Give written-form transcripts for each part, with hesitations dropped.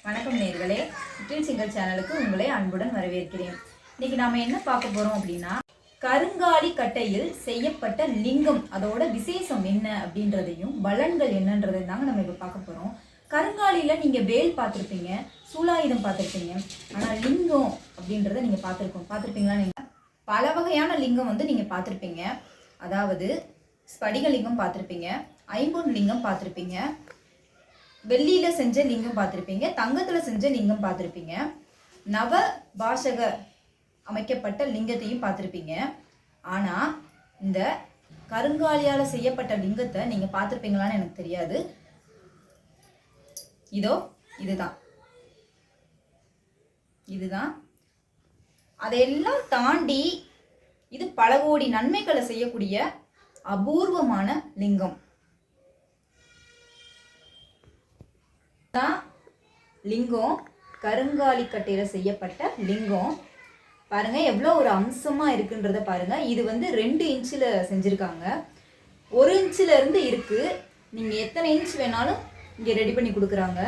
வணக்கம் நேயர்களே, little singer சேனலுக்கு உங்களை அன்புடன் வரவேற்கிறேன். இன்னைக்கு நாம என்ன பார்க்க போறோம் அப்படின்னா, கருங்காலி கட்டையில் செய்யப்பட்ட லிங்கம் அதோட விசேஷம் என்ன அப்படின்றதையும் பலன்கள் என்னன்றதையும் தாங்க நம்ம இப்போ பார்க்க போறோம். கருங்காலியில நீங்க வேல் பார்த்துருப்பீங்க, சூலாயுதம் பார்த்துருப்பீங்க, ஆனா லிங்கம் அப்படின்றத நீங்க பார்த்துருப்பீங்களா? நீங்க பல வகையான லிங்கம் நீங்க பார்த்துருப்பீங்க. அதாவது ஸ்படிக லிங்கம் பார்த்துருப்பீங்க, ஐம்பொன் லிங்கம் பார்த்துருப்பீங்க, வெள்ளியில செஞ்ச லிங்கம் பார்த்துருப்பீங்க, தங்கத்துல செஞ்ச லிங்கம் பார்த்துருப்பீங்க, நவ பாஷக அமைக்கப்பட்ட லிங்கத்தையும் பார்த்துருப்பீங்க. ஆனா இந்த கருங்காலியால செய்யப்பட்ட லிங்கத்தை நீங்க பார்த்துருப்பீங்களான்னு எனக்கு தெரியாது. இதுதான் அதையெல்லாம் தாண்டி இது பல கோடி நன்மைகளை செய்யக்கூடிய அபூர்வமான லிங்கம். லிங்கம் கருங்காலி கட்டையில செய்யப்பட்ட லிங்கம். பாருங்க எவ்வளோ ஒரு அம்சமா இருக்குன்றத பாருங்க. இது 2 இன்ச்சில் செஞ்சிருக்காங்க. 1 இன்ச்சில் இருந்து இருக்கு. நீங்க எத்தனை இன்ச் வேணாலும் இங்க ரெடி பண்ணி கொடுக்குறாங்க.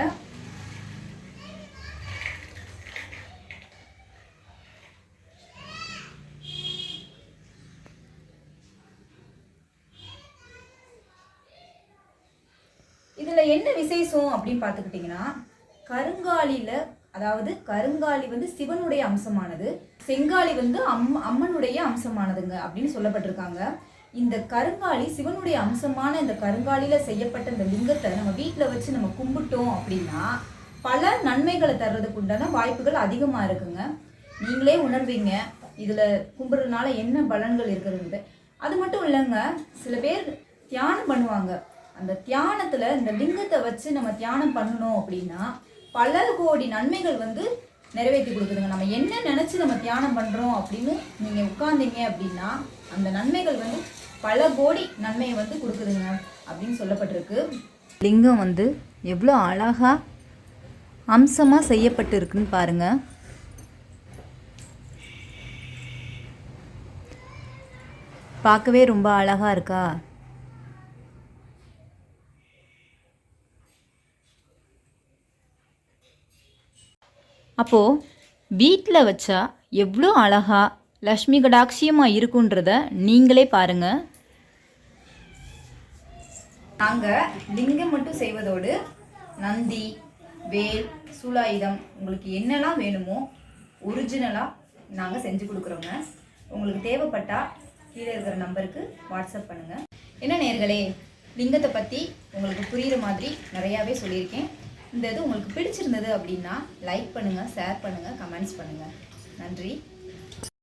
இதுல என்ன விசேஷம் அப்படின்னு பார்த்துக்கிட்டிங்கன்னா, கருங்காலியில அதாவது கருங்காலி சிவனுடைய அம்சமானது, செங்காலி அம்மனுடைய அம்சமானதுங்க அப்படின்னு சொல்லப்பட்டிருக்காங்க. இந்த கருங்காலி சிவனுடைய அம்சமான இந்த கருங்காலியில செய்யப்பட்ட இந்த லிங்கத்தை நம்ம வீட்டில் வச்சு நம்ம கும்பிட்டோம் அப்படின்னா பல நன்மைகளை தர்றதுக்கு உண்டான வாய்ப்புகள் அதிகமாக இருக்குங்க. நீங்களே உணர்வீங்க இதுல கும்பிட்றதுனால என்ன பலன்கள் இருக்கிறது. அது மட்டும் இல்லைங்க, சில பேர் தியானம் பண்ணுவாங்க. அந்த தியானத்துல இந்த லிங்கத்தை வச்சு நம்ம தியானம் பண்ணணும் அப்படின்னா பல கோடி நன்மைகள் நிறைவேற்றி கொடுக்குதுங்க. நம்ம என்ன நினைச்சு நம்ம தியானம் பண்றோம் அப்படின்னு நீங்க உட்கார்ந்தீங்க அப்படின்னா அந்த நன்மைகள் பல கோடி நன்மையை கொடுக்குதுங்க அப்படின்னு சொல்லப்பட்டிருக்கு. லிங்கம் எவ்வளோ அழகா அம்சமா செய்யப்பட்டு இருக்குன்னு பாருங்க. பார்க்கவே ரொம்ப அழகா இருக்கா? அப்போது வீட்டில் வச்சா எவ்வளோ அழகா லக்ஷ்மி கடாட்சியமாக இருக்குன்றத நீங்களே பாருங்கள். நாங்கள் லிங்கம் மட்டும் செய்வதோடு நந்தி, வேல், சூலாயுதம் உங்களுக்கு என்னெல்லாம் வேணுமோ ஒரிஜினலாக நாங்கள் செஞ்சு கொடுக்குறோங்க. உங்களுக்கு தேவைப்பட்டால் கீழே இருக்கிற நம்பருக்கு வாட்ஸ்அப் பண்ணுங்கள். என்ன நேயர்களே, லிங்கத்தை பற்றி உங்களுக்கு புரிகிற மாதிரி நிறையாவே சொல்லியிருக்கேன். இந்த இது உங்களுக்கு பிடிச்சிருந்தது அப்படின்னா லைக் பண்ணுங்கள், ஷேர் பண்ணுங்கள், கமெண்ட்ஸ் பண்ணுங்கள். நன்றி.